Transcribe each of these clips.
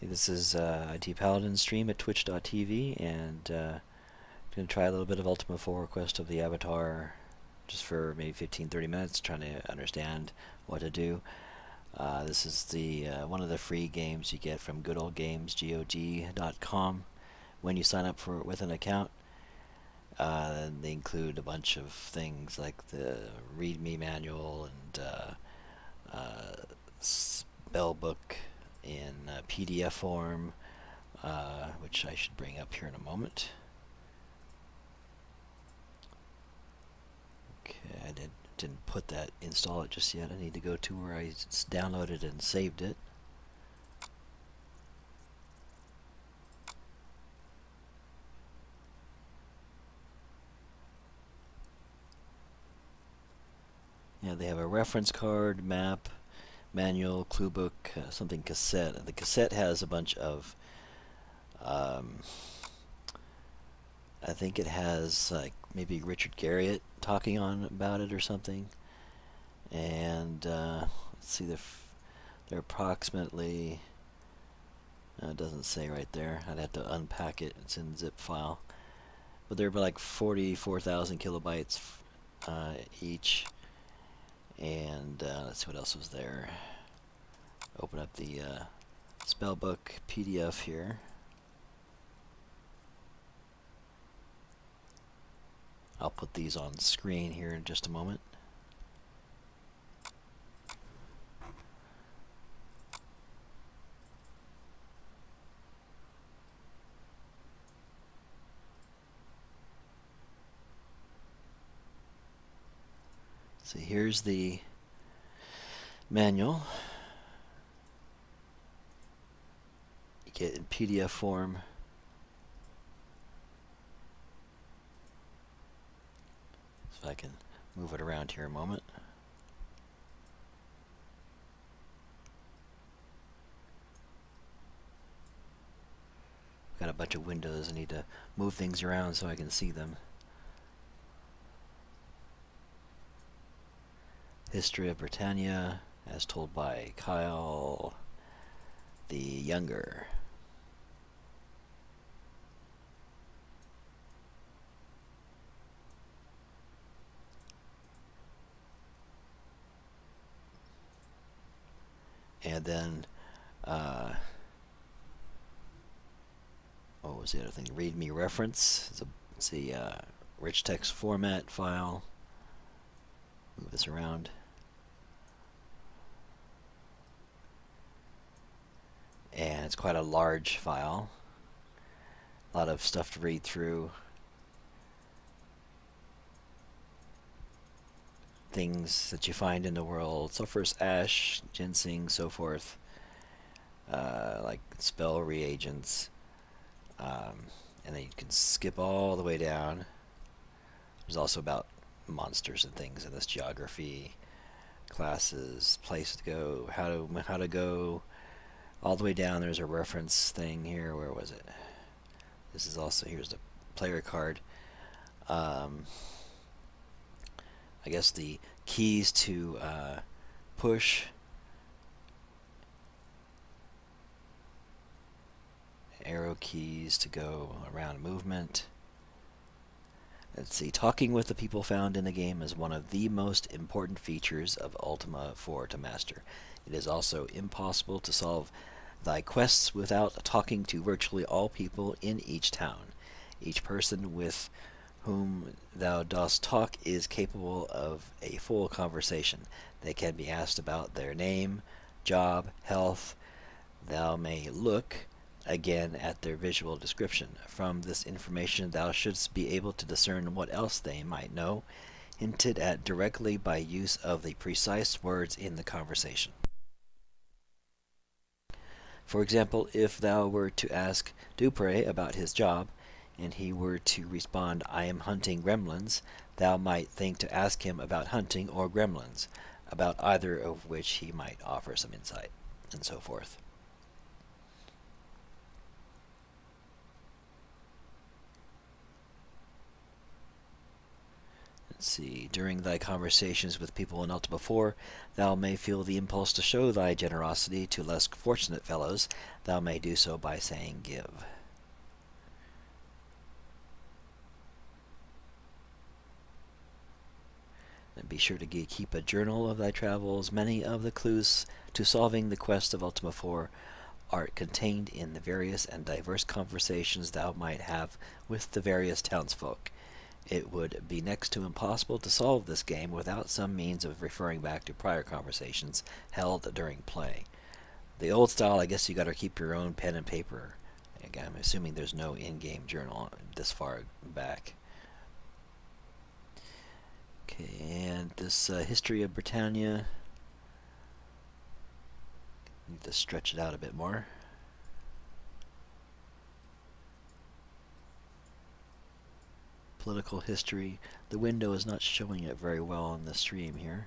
This is IT Paladin stream at twitch.tv, and I'm going to try a little bit of Ultima IV Quest of the Avatar just for maybe 15-30 minutes, trying to understand what to do. This is the one of the free games you get from goodoldgamesgog.com when you sign up with an account. They include a bunch of things like the README manual and spell book in PDF form, which I should bring up here in a moment. Okay, I didn't install it just yet. I need to go to where I downloaded and saved it. Yeah, they have a reference card, map, manual, clue book, something cassette. The cassette has a bunch of, I think it has like maybe Richard Garriott talking on about it or something. And let's see, they're approximately, it doesn't say right there. I'd have to unpack it. It's in zip file. But they're like 44,000 kilobytes each. And let's see what else was there. Open up the spellbook PDF here. I'll put these on screen here in just a moment. So here's the manual. You get it in PDF form. So I can move it around here a moment. Got a bunch of windows. I need to move things around so I can see them. History of Britannia, as told by Kyle the Younger. And then, what was the other thing? README reference. It's a rich text format file. Move this around. And it's quite a large file. A lot of stuff to read through. Things that you find in the world. Sulfurous ash, ginseng, so forth. Like spell reagents. And then you can skip all the way down. There's also about monsters and things in this geography. Classes, place to go, how to go. All the way down there's a reference thing here. Where was it? This is also, here's the player card. I guess the keys to push, arrow keys to go around movement. Let's see, talking with the people found in the game is one of the most important features of Ultima IV to master. It is also impossible to solve thy quests without talking to virtually all people in each town. Each person with whom thou dost talk is capable of a full conversation. They can be asked about their name, job, health. Thou may look again at their visual description. From this information thou shouldst be able to discern what else they might know, hinted at directly by use of the precise words in the conversation. For example, if thou were to ask Dupre about his job, and he were to respond, "I am hunting gremlins," thou might think to ask him about hunting or gremlins, about either of which he might offer some insight, and so forth. Let's see. During thy conversations with people in Ultima 4, thou may feel the impulse to show thy generosity to less fortunate fellows. Thou may do so by saying give. And be sure to keep a journal of thy travels. Many of the clues to solving the quest of Ultima 4 are contained in the various and diverse conversations thou might have with the various townsfolk. It would be next to impossible to solve this game without some means of referring back to prior conversations held during play. The old style, I guess you gotta keep your own pen and paper. Again, I'm assuming there's no in-game journal this far back. Okay, and this history of Britannia, need to stretch it out a bit more. Political history. The window is not showing it very well on the stream here.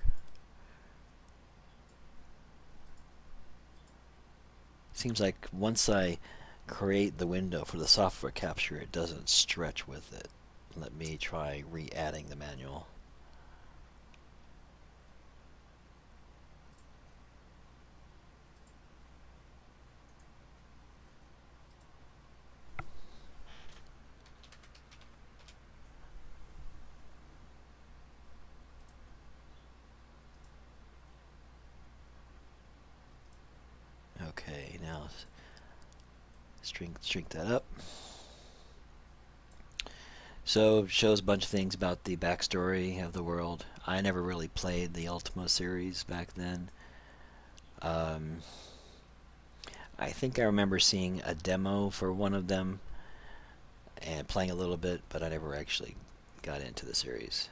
Seems like once I create the window for the software capture, it doesn't stretch with it. Let me try re-adding the manual. Okay, now shrink that up. So it shows a bunch of things about the backstory of the world. I never really played the Ultima series back then. I think I remember seeing a demo for one of them and playing a little bit, but I never actually got into the series.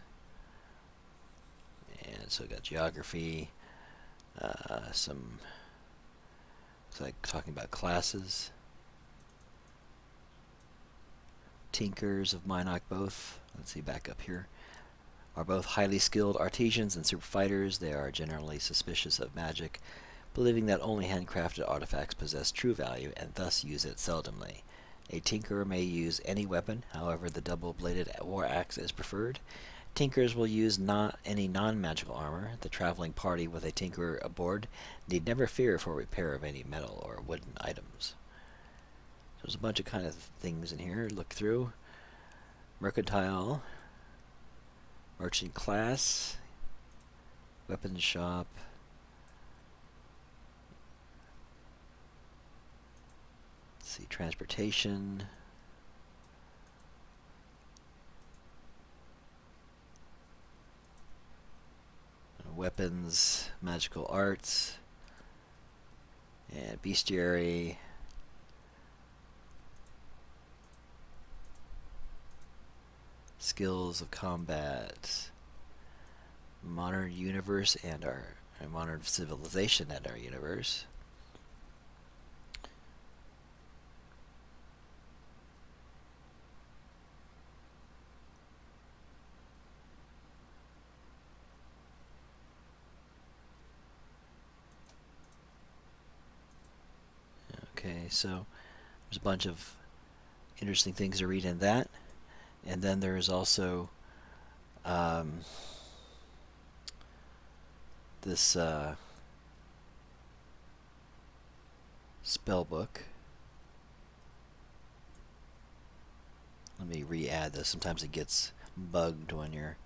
And so we got geography, some, it's like talking about classes. Tinkers of Minok both, let's see, back up here, are both highly skilled artisans and super fighters. They are generally suspicious of magic, believing that only handcrafted artifacts possess true value and thus use it seldomly. A tinkerer may use any weapon, however the double-bladed war axe is preferred. Tinkers will use any non-magical armor. The traveling party with a tinkerer aboard need never fear for repair of any metal or wooden items. There's a bunch of kind of things in here. Look through. Mercantile, merchant class, weapons shop, let's see, transportation, weapons, magical arts, and bestiary. Skills of combat, modern universe and our modern civilization and our universe. Okay, so there's a bunch of interesting things to read in that. And then there is also this spell book. Let me re-add this. Sometimes it gets bugged when you're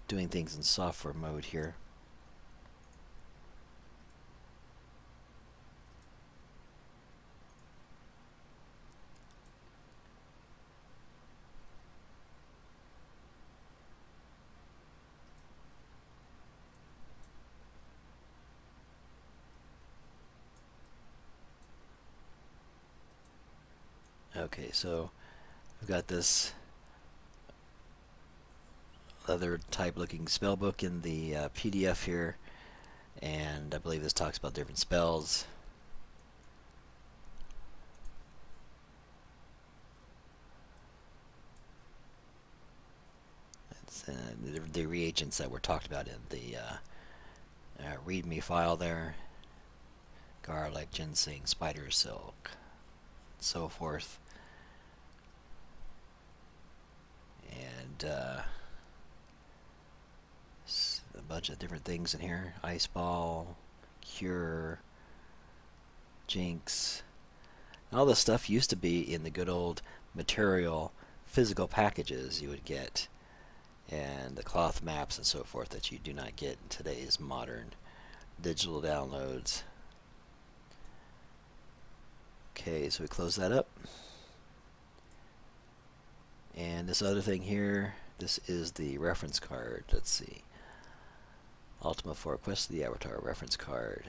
doing things in software mode here. Okay, so we've got this leather type looking spell book in the PDF here, and I believe this talks about different spells. It's the reagents that were talked about in the README file there. Garlic, ginseng, spider silk, so forth. And a bunch of different things in here. Ice Ball, Cure, Jinx. All this stuff used to be in the good old material physical packages you would get, and the cloth maps and so forth that you do not get in today's modern digital downloads. Okay, so we close that up. And this other thing here, this is the reference card. Let's see. Ultima IV Quest of the Avatar reference card.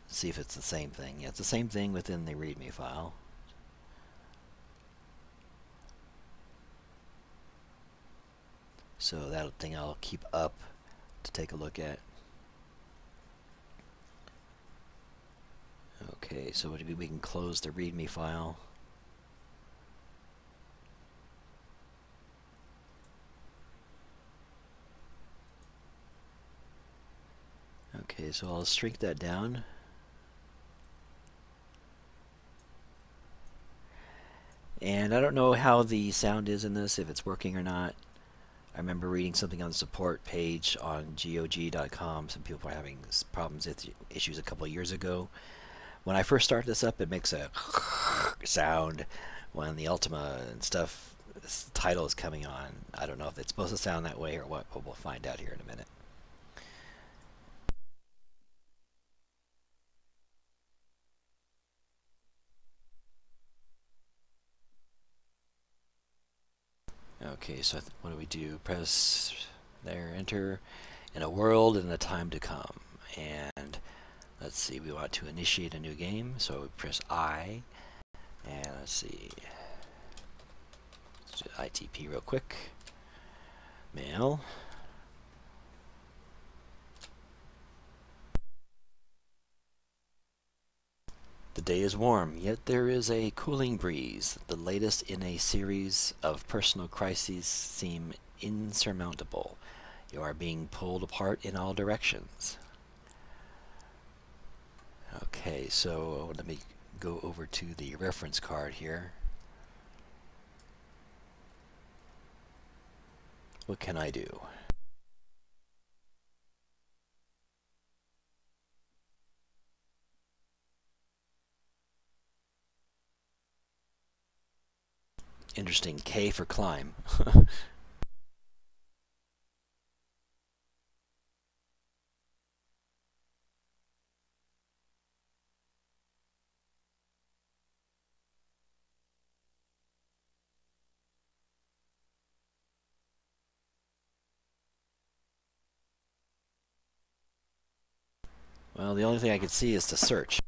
See if it's the same thing. Yeah, it's the same thing within the README file. So that thing I'll keep up to take a look at. Okay, so we can close the README file. Okay, so I'll shrink that down. And I don't know how the sound is in this, if it's working or not. I remember reading something on the support page on GOG.com. Some people were having problems with issues a couple of years ago. When I first start this up, it makes a sound when the Ultima and stuff title is coming on. I don't know if it's supposed to sound that way or what, but we'll find out here in a minute. Okay, so what do we do? Press there, enter, in a world in the time to come. And let's see, we want to initiate a new game, so we press I, and let's see, let's do ITP real quick. Mail. The day is warm, yet there is a cooling breeze. The latest in a series of personal crises seem insurmountable. You are being pulled apart in all directions. Okay, so let me go over to the reference card here. What can I do? Interesting, K for climb. Well, the only thing I can see is to search.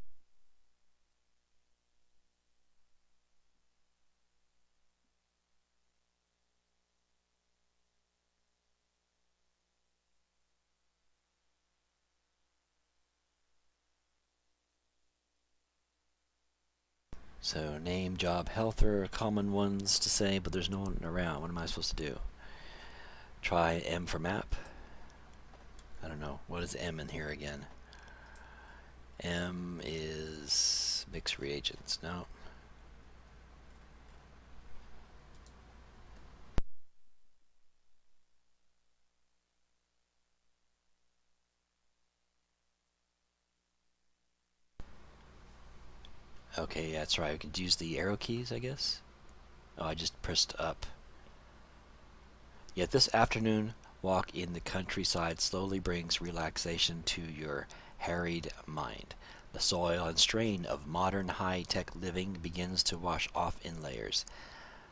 So name, job, health are common ones to say, but there's no one around. What am I supposed to do? Try M for map. I don't know. What is M in here again? M is mix reagents. No. Okay, yeah, that's right. We could use the arrow keys, I guess. Oh, I just pressed up. Yet this afternoon walk in the countryside slowly brings relaxation to your harried mind. The soil and strain of modern high-tech living begins to wash off in layers.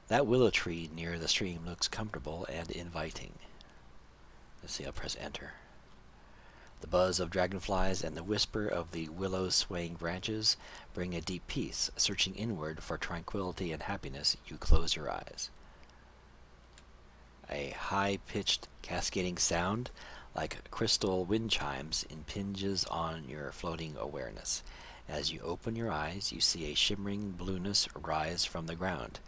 That willow tree near the stream looks comfortable and inviting. Let's see, I'll press enter. The buzz of dragonflies and the whisper of the willow's swaying branches bring a deep peace. Searching inward for tranquility and happiness, you close your eyes. A high-pitched, cascading sound, like crystal wind chimes, impinges on your floating awareness. As you open your eyes, you see a shimmering blueness rise from the ground.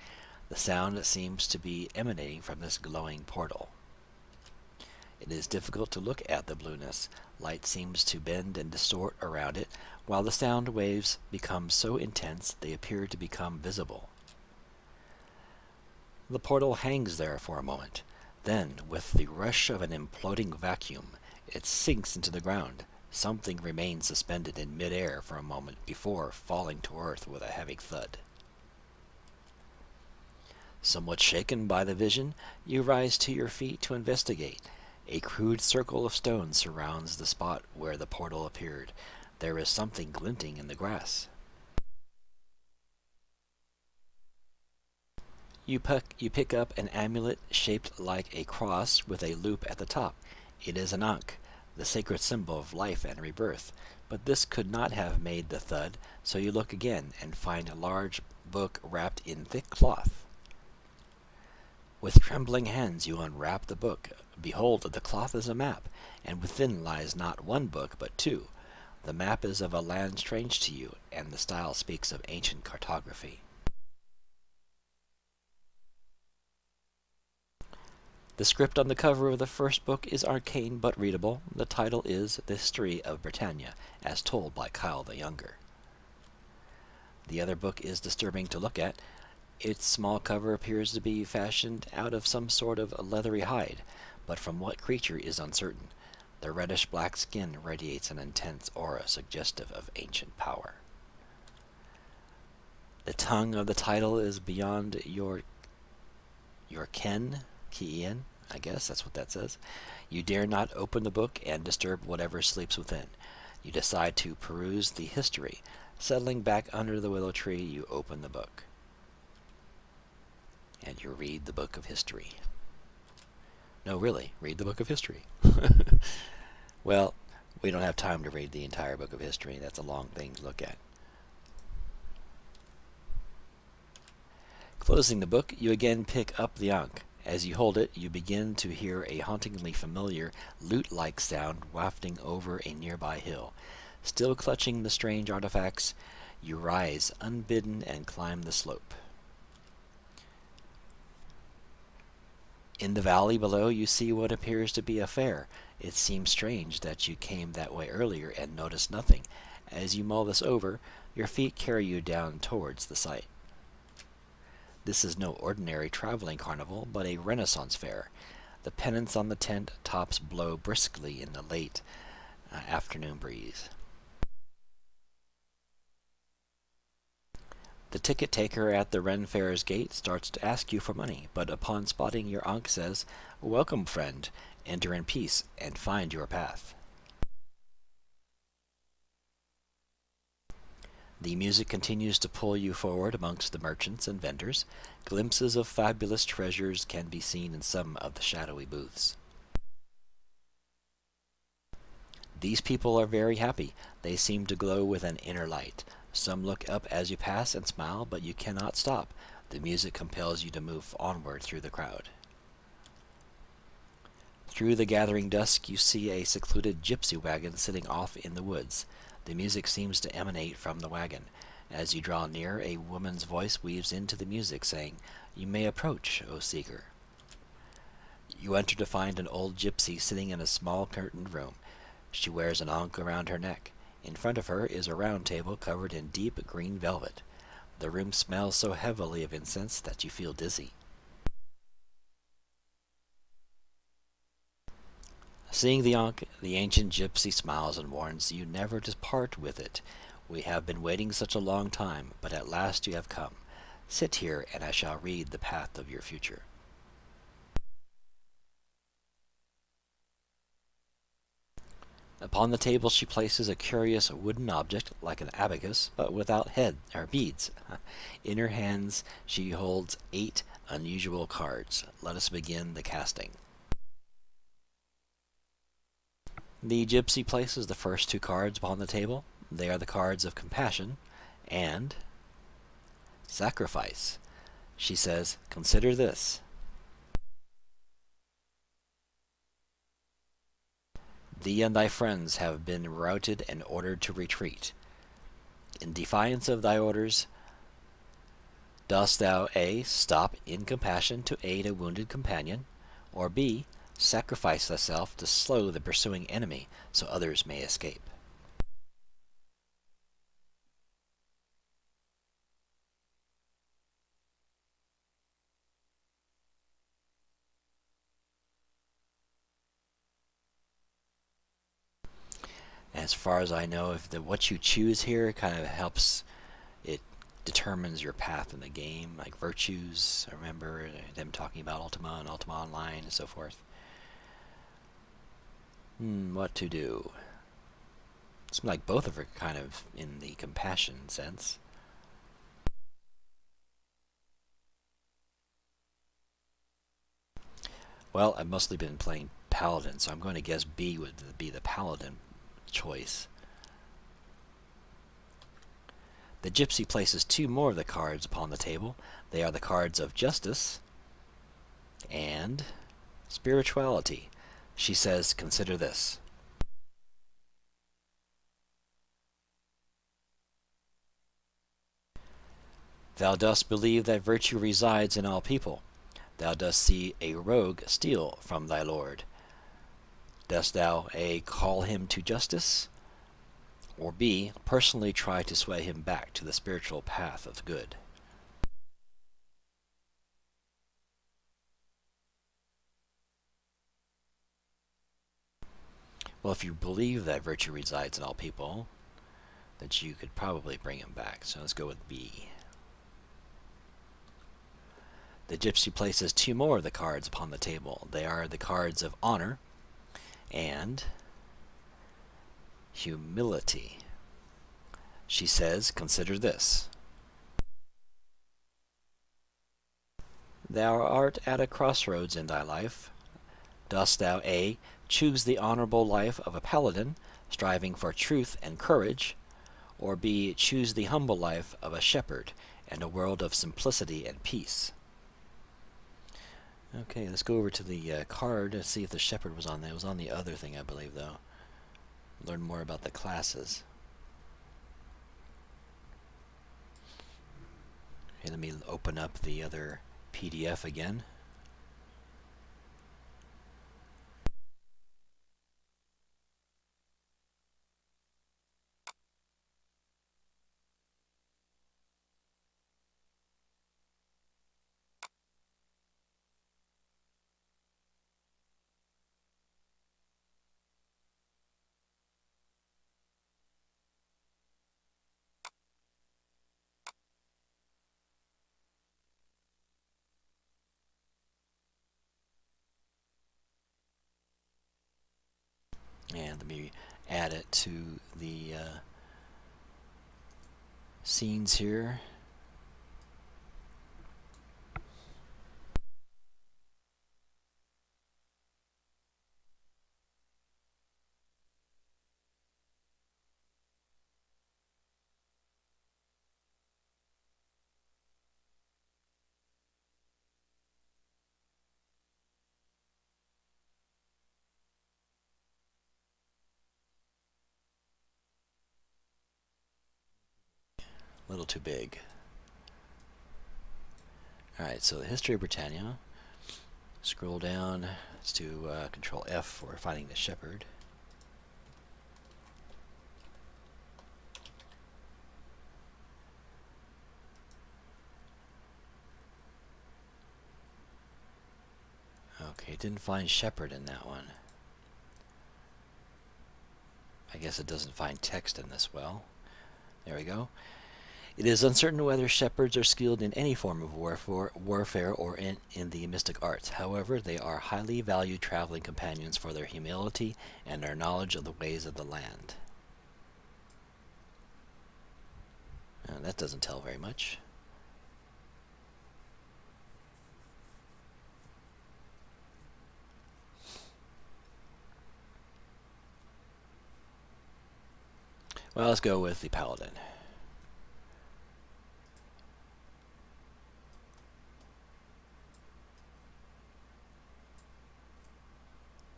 The sound seems to be emanating from this glowing portal. It is difficult to look at the blueness. Light seems to bend and distort around it, while the sound waves become so intense they appear to become visible. The portal hangs there for a moment. Then, with the rush of an imploding vacuum, it sinks into the ground. Something remains suspended in midair for a moment before falling to earth with a heavy thud. Somewhat shaken by the vision, you rise to your feet to investigate. A crude circle of stone surrounds the spot where the portal appeared. There is something glinting in the grass. You pick up an amulet shaped like a cross with a loop at the top. It is an ankh, the sacred symbol of life and rebirth. But this could not have made the thud, so you look again and find a large book wrapped in thick cloth. With trembling hands you unwrap the book. Behold, the cloth is a map, and within lies not one book, but two. The map is of a land strange to you, and the style speaks of ancient cartography. The script on the cover of the first book is arcane but readable. The title is The History of Britannia, as told by Kyle the Younger. The other book is disturbing to look at. Its small cover appears to be fashioned out of some sort of leathery hide, but from what creature is uncertain. The reddish-black skin radiates an intense aura suggestive of ancient power. The tongue of the title is beyond your ken, Kien, I guess that's what that says. You dare not open the book and disturb whatever sleeps within. You decide to peruse the history. Settling back under the willow tree, you open the book. And you read the book of history. No, really, read the book of history. Well, we don't have time to read the entire book of history. That's a long thing to look at. Closing the book, you again pick up the ankh. As you hold it, you begin to hear a hauntingly familiar, lute-like sound wafting over a nearby hill. Still clutching the strange artifacts, you rise unbidden and climb the slope. In the valley below, you see what appears to be a fair. It seems strange that you came that way earlier and noticed nothing. As you mull this over, your feet carry you down towards the site. This is no ordinary traveling carnival, but a Renaissance fair. The pennants on the tent tops blow briskly in the late afternoon breeze. The ticket taker at the Ren Fair's gate starts to ask you for money, but upon spotting your ankh says, "Welcome, friend. Enter in peace and find your path." The music continues to pull you forward amongst the merchants and vendors. Glimpses of fabulous treasures can be seen in some of the shadowy booths. These people are very happy. They seem to glow with an inner light. Some look up as you pass and smile, but you cannot stop. The music compels you to move onward through the crowd. Through the gathering dusk, you see a secluded gypsy wagon sitting off in the woods. The music seems to emanate from the wagon. As you draw near, a woman's voice weaves into the music, saying, "You may approach, O seeker." You enter to find an old gypsy sitting in a small curtained room. She wears an ankh around her neck. In front of her is a round table covered in deep green velvet. The room smells so heavily of incense that you feel dizzy. Seeing the ankh, the ancient gypsy smiles and warns you never to part with it. "We have been waiting such a long time, but at last you have come. Sit here, and I shall read the path of your future." Upon the table she places a curious wooden object like an abacus, but without head or beads. In her hands she holds 8 unusual cards. Let us begin the casting. The gypsy places the first 2 cards upon the table. They are the cards of compassion and sacrifice. She says, "Consider this. Thee and thy friends have been routed and ordered to retreat. In defiance of thy orders, dost thou A. Stop in compassion to aid a wounded companion, or B. Sacrifice thyself to slow the pursuing enemy so others may escape?" As far as I know, if what you choose here kind of helps, it determines your path in the game, like virtues. I remember them talking about Ultima and Ultima Online and so forth. What to do? Seems like both of them are kind of in the compassion sense. Well, I've mostly been playing Paladin, so I'm going to guess B would be the Paladin choice. The Gypsy places 2 more of the cards upon the table. They are the cards of Justice and Spirituality. She says, consider this. Thou dost believe that virtue resides in all people. Thou dost see a rogue steal from thy lord. Dost thou A. call him to justice, or B. personally try to sway him back to the spiritual path of good? Well, if you believe that virtue resides in all people, that you could probably bring him back. So let's go with B. The Gypsy places 2 more of the cards upon the table. They are the cards of honor and humility. She says, consider this. Thou art at a crossroads in thy life. Dost thou A. choose the honorable life of a paladin, striving for truth and courage, or B. choose the humble life of a shepherd and a world of simplicity and peace? Okay, let's go over to the card and see if the shepherd was on there. It was on the other thing, I believe, though. Learn more about the classes. Okay, let me open up the other PDF again. And let me add it to the scenes here. A little too big. Alright, so the history of Britannia. Scroll down. Let's do Control F for finding the shepherd. Okay, didn't find shepherd in that one. I guess it doesn't find text in this well. There we go. It is uncertain whether shepherds are skilled in any form of warfare or in the mystic arts. However, they are highly valued traveling companions for their humility and their knowledge of the ways of the land. That doesn't tell very much. Well, let's go with the paladin.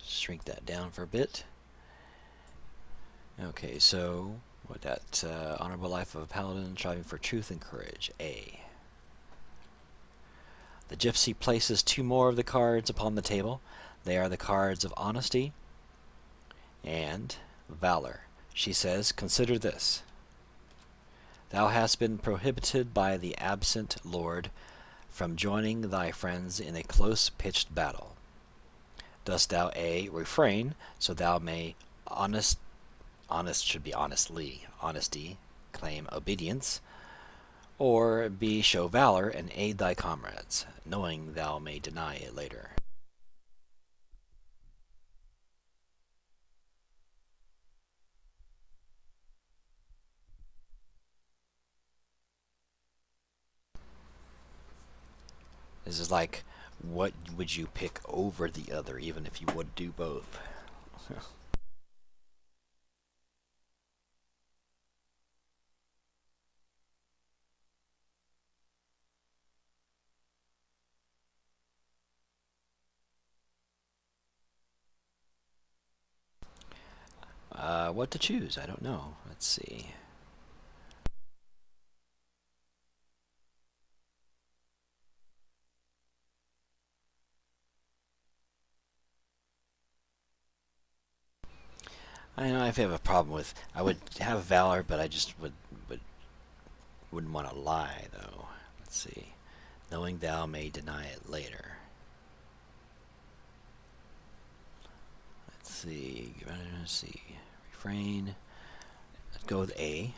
Shrink that down for a bit. Okay, so what that honorable life of a paladin, striving for truth and courage. A. The Gypsy places 2 more of the cards upon the table. They are the cards of honesty and valor. She says, consider this. Thou hast been prohibited by the absent lord from joining thy friends in a close-pitched battle. Dost thou A. refrain, so thou may honest should be honestly, honesty, claim obedience, or B, show valor and aid thy comrades, knowing thou may deny it later. This is like, what would you pick over the other, even if you would do both? What to choose? I don't know. Let's see. I know I have a problem with. I would have valor, but I just wouldn't want to lie though. Let's see. Knowing thou may deny it later. Let's see. Let's see. Refrain. Let's go with A.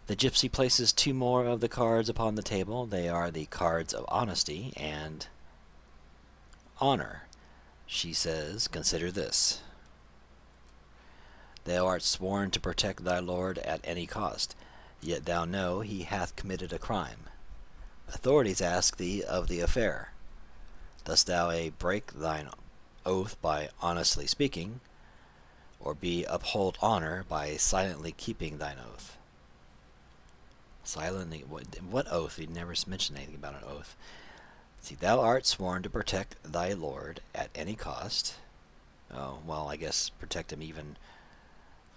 The gypsy places two more of the cards upon the table. They are the cards of honesty and honor. She says, consider this. Thou art sworn to protect thy lord at any cost, yet thou know he hath committed a crime. Authorities ask thee of the affair. Dost thou A, break thine oath by honestly speaking, or B, uphold honor by silently keeping thine oath? Silently, what oath? He never mentioned anything about an oath. See, thou art sworn to protect thy lord at any cost. Oh, well, I guess protect him even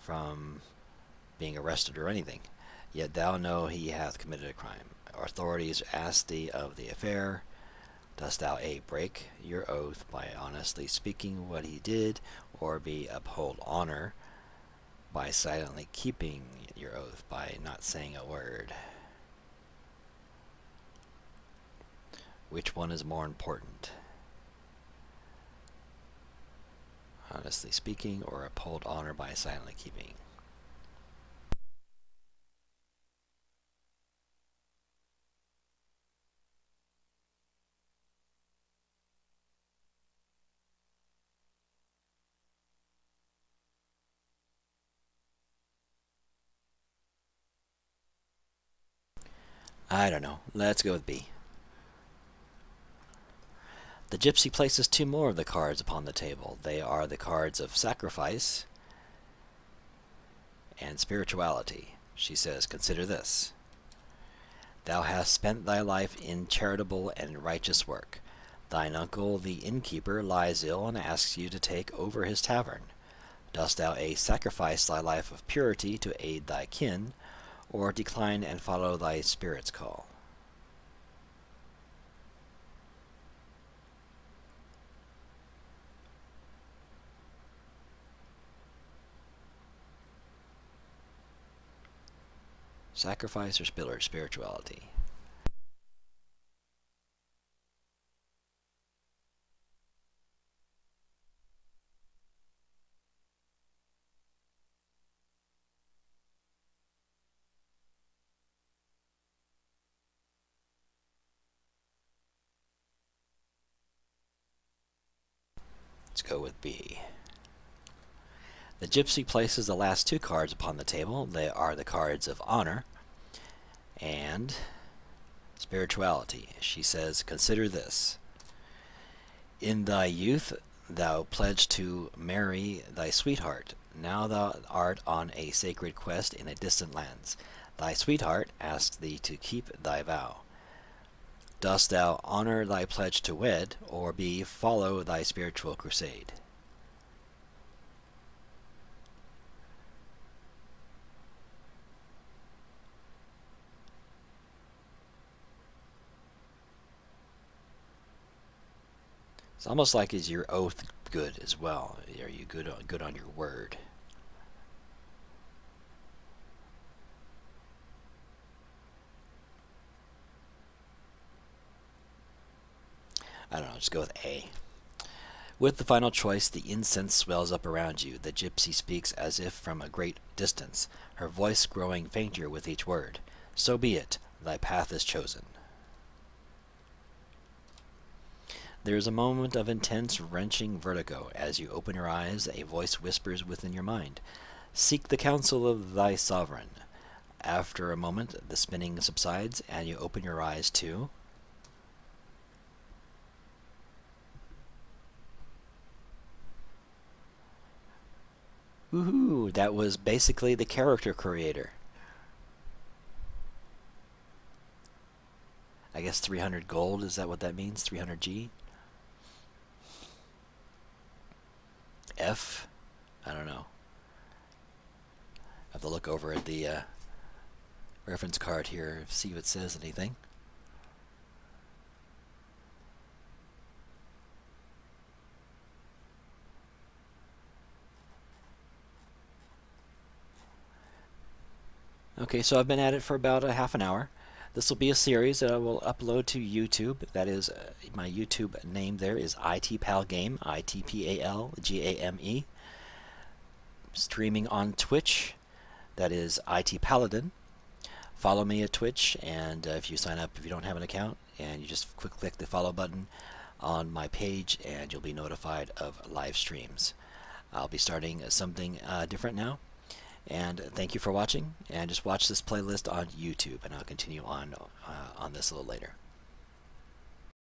from being arrested or anything. Yet thou know he hath committed a crime. Authorities ask thee of the affair. Dost thou A, break your oath by honestly speaking what he did, or B, uphold honor by silently keeping your oath by not saying a word? Which one is more important? Honestly speaking, or uphold honor by silently keeping? I don't know. Let's go with B. The gypsy places two more of the cards upon the table. They are the cards of sacrifice and spirituality. She says, consider this. Thou hast spent thy life in charitable and righteous work. Thine uncle, the innkeeper, lies ill and asks you to take over his tavern. Dost thou A, sacrifice thy life of purity to aid thy kin, or decline and follow thy spirit's call? Sacrifice or spirituality? Let's go with B. The gypsy places the last two cards upon the table. They are the cards of honor and spirituality. She says, consider this. In thy youth thou pledged to marry thy sweetheart. Now thou art on a sacred quest in a distant lands. Thy sweetheart asks thee to keep thy vow. Dost thou honor thy pledge to wed, or B, follow thy spiritual crusade? It's almost like, is your oath good as well? Are you good on your word? I don't know, just go with A. With the final choice, the incense swells up around you. The gypsy speaks as if from a great distance, her voice growing fainter with each word. So be it, thy path is chosen. There is a moment of intense, wrenching vertigo. As you open your eyes, a voice whispers within your mind, "Seek the counsel of thy sovereign." After a moment, the spinning subsides, and you open your eyes to... Woohoo! That was basically the character creator. I guess 300 gold, is that what that means? 300G? F? I don't know. I have to look over at the reference card here, see if it says anything. Okay, so I've been at it for about a half an hour. This will be a series that I will upload to YouTube. That is, my YouTube name there is ITPalGame, ITPALGAME. Streaming on Twitch, that is ITPaladin. Follow me at Twitch, and if you sign up, if you don't have an account, and you just click the follow button on my page, and you'll be notified of live streams. I'll be starting something different now. And thank you for watching, and just watch this playlist on YouTube, and I'll continue on this a little later.